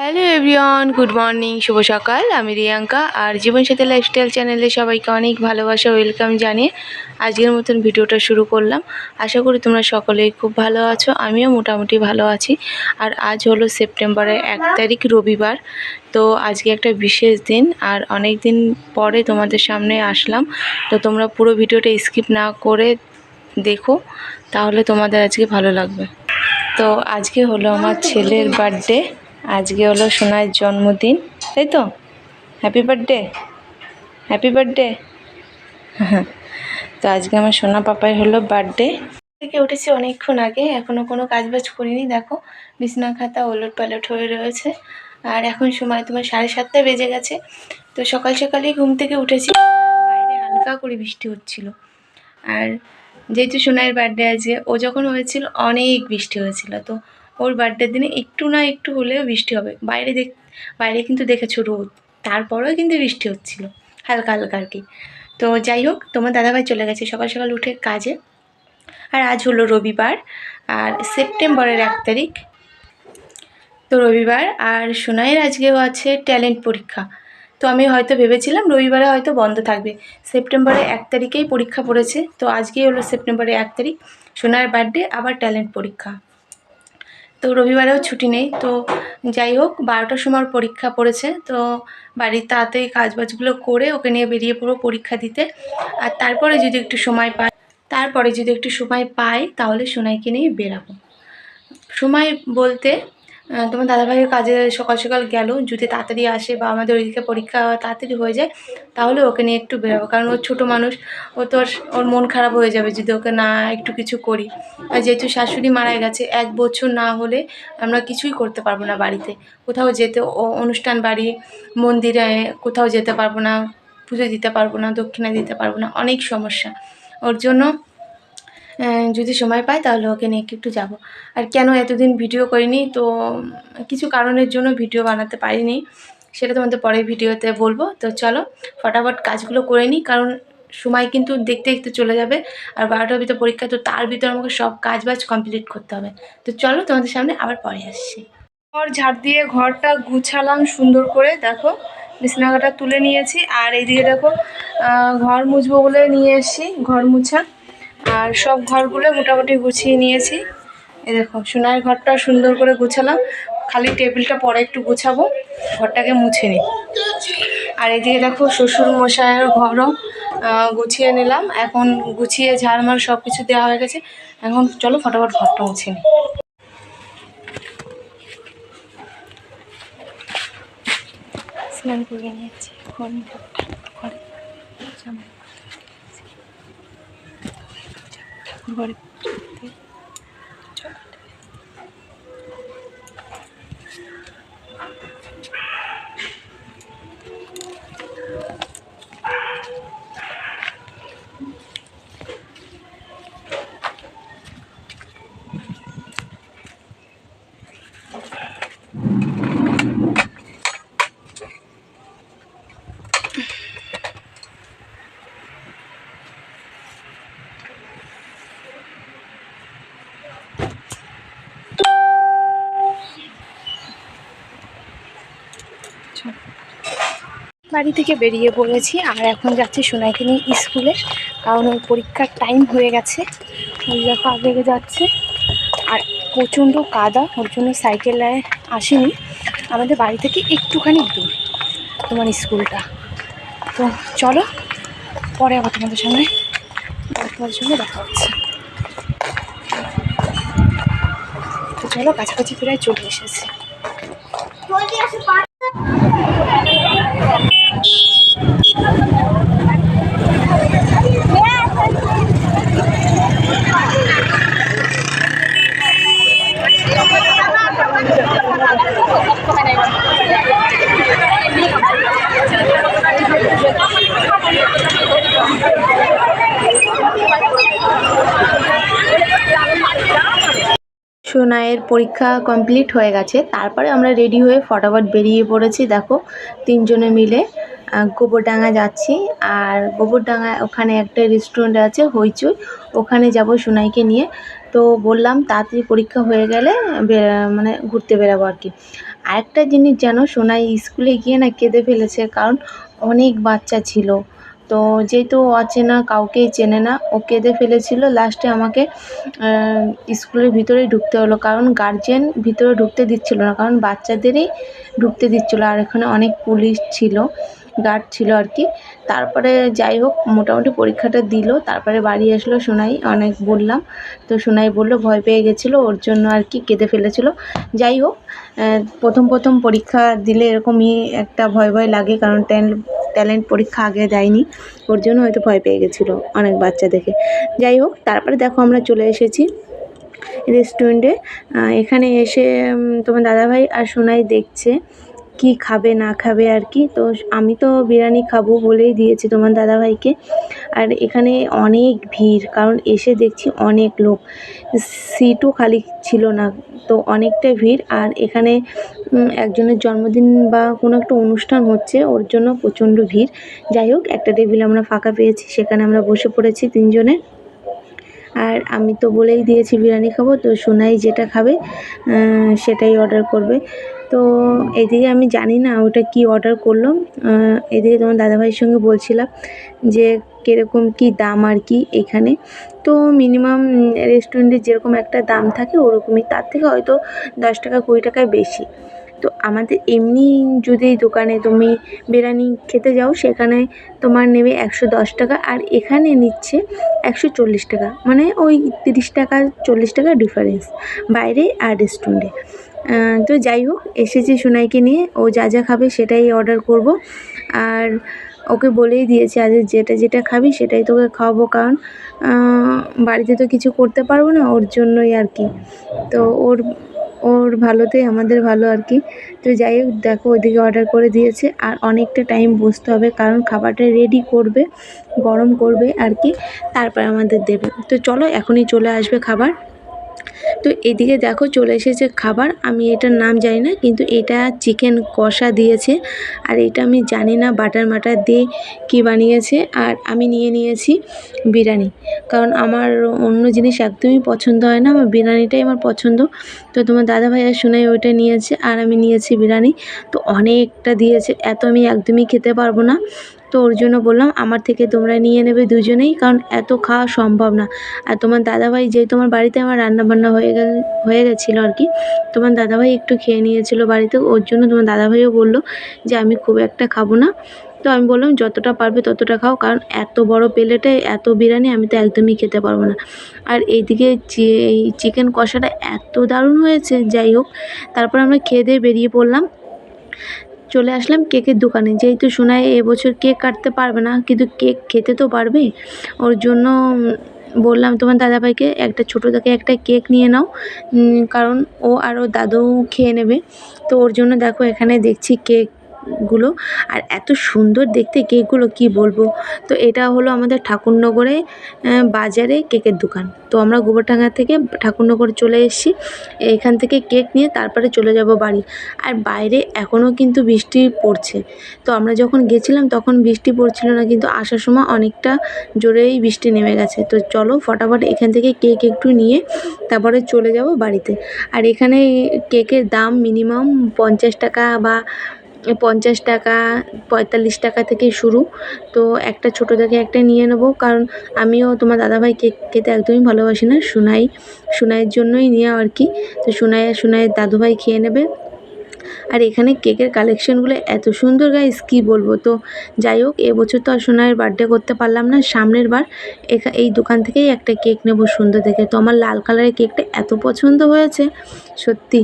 Hello everyone, good morning, শুভ সকাল। আমি রিয়াঙ্কা আর জীবনসাথী lifestyle চ্যানেলে সবাইকে অনেক ভালোবাসা ওয়েলকাম জানিয়ে আজকের মতন ভিডিওটা শুরু করলাম। আশা করি তোমরা সকলেই খুব ভালো আছো, আমিও মোটামুটি ভালো আছি। আর আজ হলো সেপ্টেম্বরের 1 তারিখ, রবিবার। তো আজকে একটা বিশেষ দিন আর অনেক দিন পরে তোমাদের সামনে আসলাম। তো তোমরা পুরো ভিডিওটা স্কিপ না করে দেখো, তাহলে তোমাদের আজকে ভালো লাগবে। তো আজকে হলো আমার ছেলের বার্থডে, আজকে হলো সোনার জন্মদিন, তাই তো? Happy birthday, happy birthday. তো আজকে আমার সোনা পাপাই হলো বার্থডে। থেকে উঠেছি অনেকক্ষণ আগে, এখনও কোনো কাজবাজ করিনি। দেখো বিছনা খাতা ওলট পালট হয়ে রয়েছে। আর এখন সময় তোমার 7:30 বেজে গেছে। তো সকাল সকালেই ঘুম থেকে উঠেছি, বাইরে হালকা করে বৃষ্টি হচ্ছিল। আর যেহেতু সোনার বার্থডে আছে, ও যখন হয়েছিল অনেক বৃষ্টি হয়েছিল। তো ওর বার্থডের দিনে একটু না একটু হলেও বৃষ্টি হবে। বাইরে কিন্তু দেখেছো রোদ, তারপরেও কিন্তু বৃষ্টি হচ্ছিল হালকা হালকা আর কি। তো যাই হোক, তোমার দাদাভাই চলে গেছে সকাল সকাল উঠে কাজে। আর আজ হলো রবিবার আর সেপ্টেম্বরের 1 তারিখ, তো রবিবার। আর সোনাইয়ের আজকেও আছে ট্যালেন্ট পরীক্ষা। তো আমি হয়তো ভেবেছিলাম রবিবারে হয়তো বন্ধ থাকবে, সেপ্টেম্বরের 1 তারিখেই পরীক্ষা পড়েছে। তো আজকেই হলো সেপ্টেম্বরের 1 তারিখ, সোনার বার্থডে, আবার ট্যালেন্ট পরীক্ষা। তো রবিবারেও ছুটি নেই। তো যাই হোক, 12টার সময় পরীক্ষা পড়েছে। তো বাড়ির তাড়াতাড়ি কাজবাজগুলো করে ওকে নিয়ে বেরিয়ে পড়বো পরীক্ষা দিতে। আর তারপরে যদি একটু সময় পাই তাহলে সোনাইকে নিয়ে বেরাবো। সময় বলতে তোমার দাদাভাইয়ের কাজে সকাল সকাল গেল, যদি তাড়াতাড়ি আসে বা আমাদের ওইদিকে পরীক্ষা তাড়াতাড়ি হয়ে যায় তাহলে ওকে নিয়ে একটু বেরোবো। কারণ ও ছোটো মানুষ, ও তো ওর মন খারাপ হয়ে যাবে যদি ওকে না একটু কিছু করি। আর যেহেতু শাশুড়ি মারা গেছে, 1 বছর না হলে আমরা কিছুই করতে পারবো না বাড়িতে। কোথাও যেতে, অনুষ্ঠান বাড়ি, মন্দিরে কোথাও যেতে পারবো না, পুজো দিতে পারবো না, দক্ষিণা দিতে পারবো না, অনেক সমস্যা। ওর জন্য যদি সময় পাই তাহলে ওকে নিয়ে একটু যাব। আর কেন এতদিন ভিডিও করিনি, তো কিছু কারণের জন্য ভিডিও বানাতে পারিনি, সেটা তোমাদের পরের ভিডিওতে বলবো। তো চলো ফটাফট কাজগুলো করে নিই, কারণ সময় কিন্তু দেখতে দেখতে চলে যাবে। আর 12টার ভিতরে পরীক্ষা, তো তার ভিতরে আমাকে সব কাজবাজ কমপ্লিট করতে হবে। তো চলো তোমাদের সামনে আবার পরে আসছি। ঘর ঝাড় দিয়ে ঘরটা গুছালাম সুন্দর করে, দেখো বিছানাটা তুলে নিয়েছি। আর এইদিকে দেখো ঘর মুছবো বলে নিয়ে এসেছি ঘর মুছা। আর সব ঘরগুলো মোটামুটি গুছিয়ে নিয়েছি। এই দেখো সোনার ঘরটা সুন্দর করে গুছালাম, খালি টেবিলটা পরে একটু গুছাবো, ঘরটাকে মুছে নিই। আর এদিকে দেখো শ্বশুর মশাইয়ের ঘরও গুছিয়ে নিলাম। এখন গুছিয়ে ঝাড়মার সব কিছু দেওয়া হয়ে গেছে। এখন চলো ফটাফট ঘরটা মুছে নিই। স্নান করে নিয়েছি, ঘরে বাড়ি থেকে বেরিয়ে পড়েছি। আর এখন যাচ্ছি সোনাইকে নিয়ে স্কুলে, কারণ ওই পরীক্ষার টাইম হয়ে গেছে। ওই দেখো আগে যাচ্ছে। আর প্রচণ্ড কাদা, ওর জন্য সাইকেলে আসিনি। আমাদের বাড়ি থেকে একটুখানি দূর তোমার স্কুলটা। তো চলো পরে আবার তোমাদের সঙ্গে দেখা হচ্ছে। তো চলো কাছাকাছি প্রায় চলে এসেছি। সোনাইয়ের পরীক্ষা কমপ্লিট হয়ে গেছে, তারপরে আমরা রেডি হয়ে ফটাফট বেরিয়ে পড়েছি। দেখো 3 জনে মিলে গোবরডাঙ্গা যাচ্ছি। আর গোবরডাঙ্গা ওখানে একটা রেস্টুরেন্ট আছে হইচই, ওখানে যাব সোনাইকে নিয়ে। তো বললাম তাড়াতাড়ি পরীক্ষা হয়ে গেলে মানে ঘুরতে বেরাবো আর কি। আরেকটা জিনিস জানো, সোনাই স্কুলে গিয়ে না কেঁদে ফেলেছে, কারণ অনেক বাচ্চা ছিল। তো যেহেতু অচেনা, কাউকেই চেনে না, ও কেঁদে ফেলেছিল। লাস্টে আমাকে স্কুলের ভিতরেই ঢুকতে হলো, কারণ গার্জেন ভিতরে ঢুকতে দিচ্ছিল না, কারণ বাচ্চাদেরই ঢুকতে দিচ্ছিলো। আর এখানে অনেক পুলিশ ছিল, গার্ড ছিল আর কি। তারপরে যাই হোক, মোটামুটি পরীক্ষাটা দিল, তারপরে বাড়ি আসলো সোনাই। অনেক বললাম, তো সোনাই বললো ভয় পেয়ে গেছিলো, ওর জন্য আর কি কেঁদে ফেলেছিলো। যাই হোক, প্রথম পরীক্ষা দিলে এরকমই একটা ভয় ভয় লাগে, কারণ ট্যালেন্ট পরীক্ষা আগে দেয়নি, ওর জন্য হয়তো ভয় পেয়ে গেছিলো অনেক বাচ্চা দেখে। যাই হোক, তারপরে দেখো আমরা চলে এসেছি রেস্টুরেন্টে। এখানে এসে তোমার দাদাভাই আর সোনাই দেখছে কি খাবে না খাবে আর কি। তো আমি তো বিরিয়ানি খাবো বলেই দিয়েছি তোমার দাদাভাইকে। আর এখানে অনেক ভিড়, কারণ এসে দেখছি অনেক লোক, সিটও খালি ছিল না, তো অনেকটা ভিড়। আর এখানে একজনের জন্মদিন বা কোনো একটা অনুষ্ঠান হচ্ছে, ওর জন্য প্রচণ্ড ভিড়। যাই হোক, একটা টেবিল আমরা ফাঁকা পেয়েছি, সেখানে আমরা বসে পড়েছি তিনজনে। আর আমি তো বলেই দিয়েছি বিরিয়ানি খাবো, তো সোনাই যেটা খাবে সেটাই অর্ডার করবে। তো এদিকে আমি জানি না ওটা কি অর্ডার করলো। এদিকে তোমার দাদাভাইয়ের সঙ্গে বলছিলাম যে কীরকম কী দাম আর কি এখানে। তো মিনিমাম রেস্টুরেন্টে যেরকম একটা দাম থাকে ওরকমই, তার থেকে হয়তো 10 টাকা 20 টাকায় বেশি। তো আমাদের এমনি যদি দোকানে তুমি বিরিয়ানি খেতে যাও, সেখানে তোমার নেবে 110 টাকা, আর এখানে নিচ্ছে 140 টাকা, মানে ওই 30 টাকা 40 টাকা ডিফারেন্স বাইরে আর রেস্টুরেন্টে। তো যাই হোক, এসেছি সোনাইকে নিয়ে, ও যা যা খাবে সেটাই অর্ডার করব। আর ওকে বলেই দিয়েছি আজ যেটা যেটা খাবি সেটাই তোকে খাওয়াবো, কারণ বাড়িতে তো কিছু করতে পারবো না, ওর জন্যই আর কি। তো ওর ভালোতেই আমাদের ভালো আর কি। তো যাই হোক, দেখো ওইদিকে অর্ডার করে দিয়েছে, আর অনেকটা টাইম বসতে হবে, কারণ খাবারটা রেডি করবে, গরম করবে আর কি, তারপর আমাদের দেবে। তো চলো, এখনই চলে আসবে খাবার। তো এদিকে দেখো চলে এসেছে খাবার। আমি এটার নাম জানি না, কিন্তু এটা চিকেন কষা দিয়েছে, আর এটা আমি জানি না বাটার মাটার দিয়ে কী বানিয়েছে। আর আমি নিয়ে নিয়েছি বিরিয়ানি, কারণ আমার অন্য জিনিস একদমই পছন্দ হয় না, আমার বিরিয়ানিটাই আমার পছন্দ। তো তোমার দাদাভাই আর সোনাই ওইটা নিয়েছে, আর আমি নিয়েছি বিরিয়ানি। তো অনেকটা দিয়েছে, এত আমি একদমই খেতে পারবো না। তো ওর জন্য বললাম আমার থেকে তোমরা নিয়ে নেবে দুজনেই, কারণ এত খাওয়া সম্ভব না। আর তোমার দাদাভাই, যেহেতু আমার বাড়িতে আমার রান্নাবান্না হয়ে গেছিলো আর কি, তোমার দাদাভাই একটু খেয়ে নিয়েছিল বাড়িতে, ওর জন্য তোমার দাদাভাইও বললো যে আমি খুব একটা খাবো না। তো আমি বললাম যতটা পারবে ততটা খাও, কারণ এত বড় প্লেটে এত বিরিয়ানি আমি তো একদমই খেতে পারবো না। আর এইদিকে এই চিকেন কষাটা এত দারুণ হয়েছে। যাই হোক, তারপর আমরা খেয়ে দিয়ে বেরিয়ে পড়লাম, চলে আসলাম কেকের দোকানে। যেহেতু সোনাই এবছর কেক কাটতে পারবে না, কিন্তু কেক খেতে তো পারবে, ওর জন্য বললাম তোমার দাদাভাইকে একটা ছোটো থেকে একটা কেক নিয়ে নাও, কারণ ও আর ওর দাদু খেয়ে নেবে। তো ওর জন্য দেখো এখানে দেখছি কেকগুলো, আর এত সুন্দর দেখতে কেকগুলো কি বলবো। তো এটা হলো আমাদের ঠাকুরনগরে বাজারে কেকের দোকান। তো আমরা গোবরডাঙ্গা থেকে ঠাকুরনগর চলে এসেছি, এখান থেকে কেক নিয়ে তারপরে চলে যাব বাড়ি। আর বাইরে এখনও কিন্তু বৃষ্টি পড়ছে। তো আমরা যখন গেছিলাম তখন বৃষ্টি পড়ছিল না, কিন্তু আসার সময় অনেকটা জোরেই বৃষ্টি নেমে গেছে। তো চলো ফটাফট এখান থেকে কেক একটু নিয়ে তারপরে চলে যাব বাড়িতে। আর এখানে কেকের দাম মিনিমাম 50 টাকা বা 50 টাকা 45 টাকা থেকে শুরু। তো একটা ছোটো থেকে একটা নিয়ে নেবো, কারণ আমিও তোমার দাদাভাই কেক খেতে একদমই ভালোবাসি না, সোনাইয়ের জন্যই নেওয়া আর কি। তো সোনাইয়ের দাদুভাই খেয়ে নেবে। আর এখানে কেকের কালেকশনগুলো এত সুন্দর গাইস, কী বলবো। তো যাই হোক, এবছর তো আর সোনাইয়ের বার্থডে করতে পারলাম না, সামনের বার এই দোকান থেকেই একটা কেক নেব সুন্দর দেখে। তো আমার লাল কালারের কেকটা এত পছন্দ হয়েছে সত্যি।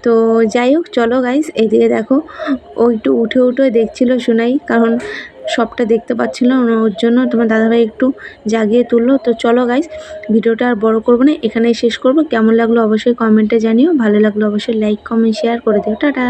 তো যাই হোক, চলো গাইস, এইদিকে দেখো ও একটু উঠে দেখছিল সোনাই, কারণ সবটা দেখতে পাচ্ছিল না, ওর জন্য তোমার দাদাভাই একটু জাগিয়ে তুললো। তো চলো গাইস, ভিডিওটা আর বড় করবো না, এখানেই শেষ করব। কেমন লাগলো অবশ্যই কমেন্টে জানিও, ভালো লাগলো অবশ্যই লাইক কমেন্ট শেয়ার করে দিও। টাটা।